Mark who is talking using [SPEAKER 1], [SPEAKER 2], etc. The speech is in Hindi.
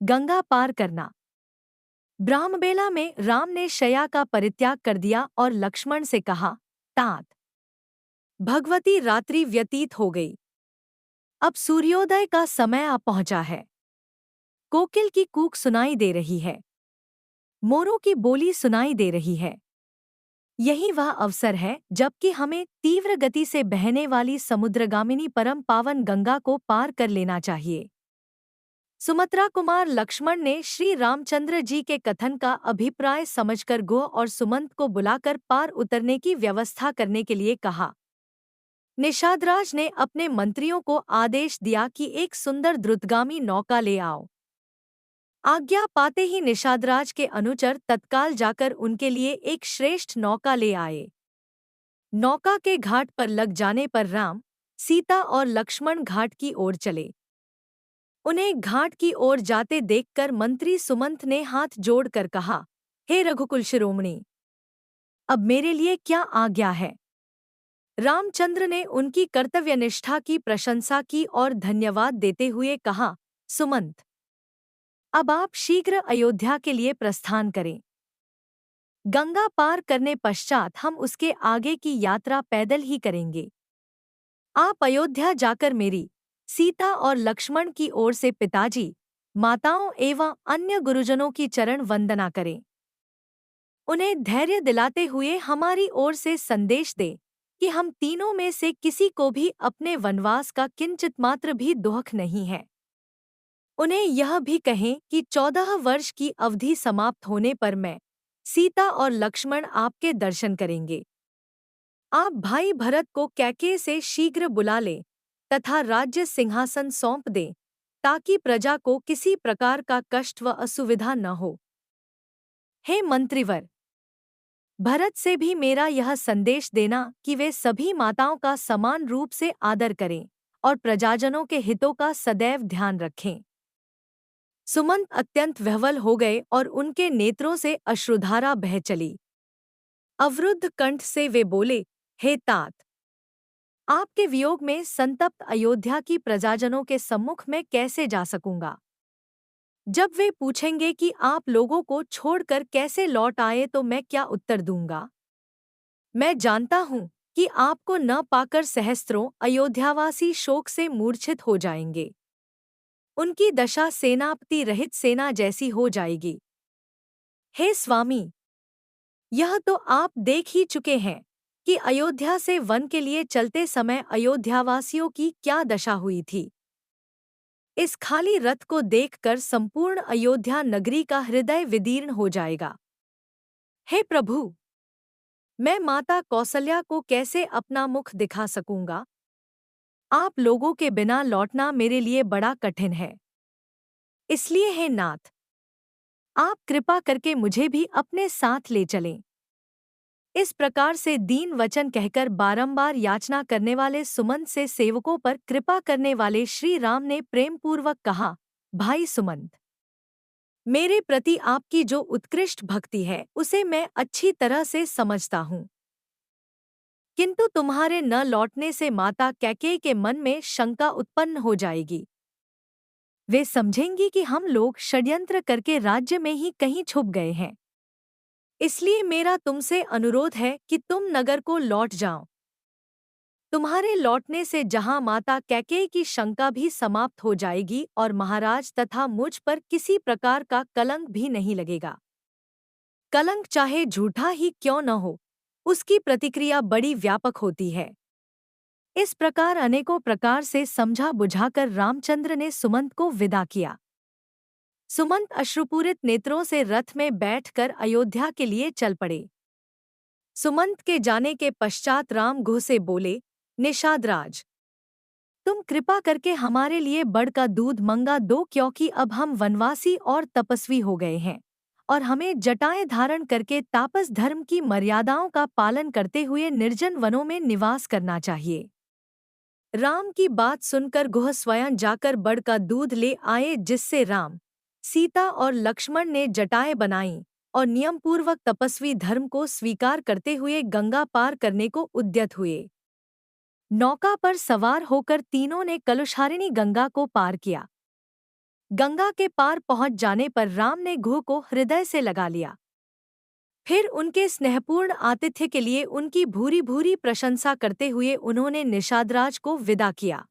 [SPEAKER 1] गंगा पार करना। ब्राह्मबेला में राम ने शया का परित्याग कर दिया और लक्ष्मण से कहा, तात भगवती रात्रि व्यतीत हो गई, अब सूर्योदय का समय आ पहुंचा है। कोकिल की कूक सुनाई दे रही है, मोरों की बोली सुनाई दे रही है। यही वह अवसर है जबकि हमें तीव्र गति से बहने वाली समुद्रगामिनी परम पावन गंगा को पार कर लेना चाहिए। सुमित्रा कुमार लक्ष्मण ने श्री रामचंद्र जी के कथन का अभिप्राय समझकर गुह और सुमंत को बुलाकर पार उतरने की व्यवस्था करने के लिए कहा। निषादराज ने अपने मंत्रियों को आदेश दिया कि एक सुंदर द्रुतगामी नौका ले आओ। आज्ञा पाते ही निषादराज के अनुचर तत्काल जाकर उनके लिए एक श्रेष्ठ नौका ले आए। नौका के घाट पर लग जाने पर राम, सीता और लक्ष्मण घाट की ओर चले। उन्हें घाट की ओर जाते देखकर मंत्री सुमंत ने हाथ जोड़कर कहा, हे रघुकुल शिरोमणि, अब मेरे लिए क्या आज्ञा है। रामचंद्र ने उनकी कर्तव्यनिष्ठा की प्रशंसा की और धन्यवाद देते हुए कहा, सुमंत, अब आप शीघ्र अयोध्या के लिए प्रस्थान करें। गंगा पार करने पश्चात हम उसके आगे की यात्रा पैदल ही करेंगे। आप अयोध्या जाकर मेरी, सीता और लक्ष्मण की ओर से पिताजी, माताओं एवं अन्य गुरुजनों की चरण वंदना करें। उन्हें धैर्य दिलाते हुए हमारी ओर से संदेश दें कि हम तीनों में से किसी को भी अपने वनवास का किंचित मात्र भी दुख नहीं है। उन्हें यह भी कहें कि 14 वर्ष की अवधि समाप्त होने पर मैं, सीता और लक्ष्मण आपके दर्शन करेंगे। आप भाई भरत को कैकेय से शीघ्र बुला लें तथा राज्य सिंहासन सौंप दें ताकि प्रजा को किसी प्रकार का कष्ट व असुविधा न हो। हे मंत्रिवर, भरत से भी मेरा यह संदेश देना कि वे सभी माताओं का समान रूप से आदर करें और प्रजाजनों के हितों का सदैव ध्यान रखें। सुमंत अत्यंत विह्वल हो गए और उनके नेत्रों से अश्रुधारा बह चली। अवरुद्ध कंठ से वे बोले, हे तात, आपके वियोग में संतप्त अयोध्या की प्रजाजनों के सम्मुख मैं कैसे जा सकूंगा। जब वे पूछेंगे कि आप लोगों को छोड़कर कैसे लौट आए तो मैं क्या उत्तर दूंगा। मैं जानता हूं कि आपको न पाकर सहस्त्रों अयोध्यावासी शोक से मूर्छित हो जाएंगे। उनकी दशा सेनापति रहित सेना जैसी हो जाएगी। हे स्वामी, यह तो आप देख ही चुके हैं कि अयोध्या से वन के लिए चलते समय अयोध्यावासियों की क्या दशा हुई थी। इस खाली रथ को देखकर संपूर्ण अयोध्या नगरी का हृदय विदीर्ण हो जाएगा। हे प्रभु, मैं माता कौसल्या को कैसे अपना मुख दिखा सकूंगा। आप लोगों के बिना लौटना मेरे लिए बड़ा कठिन है। इसलिए हे नाथ, आप कृपा करके मुझे भी अपने साथ ले चलें। इस प्रकार से दीन वचन कहकर बारंबार याचना करने वाले सुमंत से सेवकों पर कृपा करने वाले श्री राम ने प्रेमपूर्वक कहा, भाई सुमंत, मेरे प्रति आपकी जो उत्कृष्ट भक्ति है उसे मैं अच्छी तरह से समझता हूँ, किंतु तुम्हारे न लौटने से माता कैकेयी के मन में शंका उत्पन्न हो जाएगी। वे समझेंगी कि हम लोग षड्यंत्र करके राज्य में ही कहीं छुप गए हैं। इसलिए मेरा तुमसे अनुरोध है कि तुम नगर को लौट जाओ। तुम्हारे लौटने से जहां माता कैकेयी की शंका भी समाप्त हो जाएगी और महाराज तथा मुझ पर किसी प्रकार का कलंक भी नहीं लगेगा। कलंक चाहे झूठा ही क्यों न हो, उसकी प्रतिक्रिया बड़ी व्यापक होती है। इस प्रकार अनेकों प्रकार से समझा बुझाकर रामचंद्र ने सुमंत को विदा किया। सुमंत अश्रुपूरित नेत्रों से रथ में बैठकर अयोध्या के लिए चल पड़े। सुमंत के जाने के पश्चात राम गुह से बोले, निषादराज, तुम कृपा करके हमारे लिए बड़ का दूध मंगा दो, क्योंकि अब हम वनवासी और तपस्वी हो गए हैं और हमें जटाएं धारण करके तापस धर्म की मर्यादाओं का पालन करते हुए निर्जन वनों में निवास करना चाहिए। राम की बात सुनकर गुह स्वयं जाकर बड़ का दूध ले आए, जिससे राम, सीता और लक्ष्मण ने जटाएं बनाईं और नियमपूर्वक तपस्वी धर्म को स्वीकार करते हुए गंगा पार करने को उद्यत हुए। नौका पर सवार होकर तीनों ने कलुषहारिणी गंगा को पार किया। गंगा के पार पहुंच जाने पर राम ने घुह को हृदय से लगा लिया। फिर उनके स्नेहपूर्ण आतिथ्य के लिए उनकी भूरी भूरी प्रशंसा करते हुए उन्होंने निषादराज को विदा किया।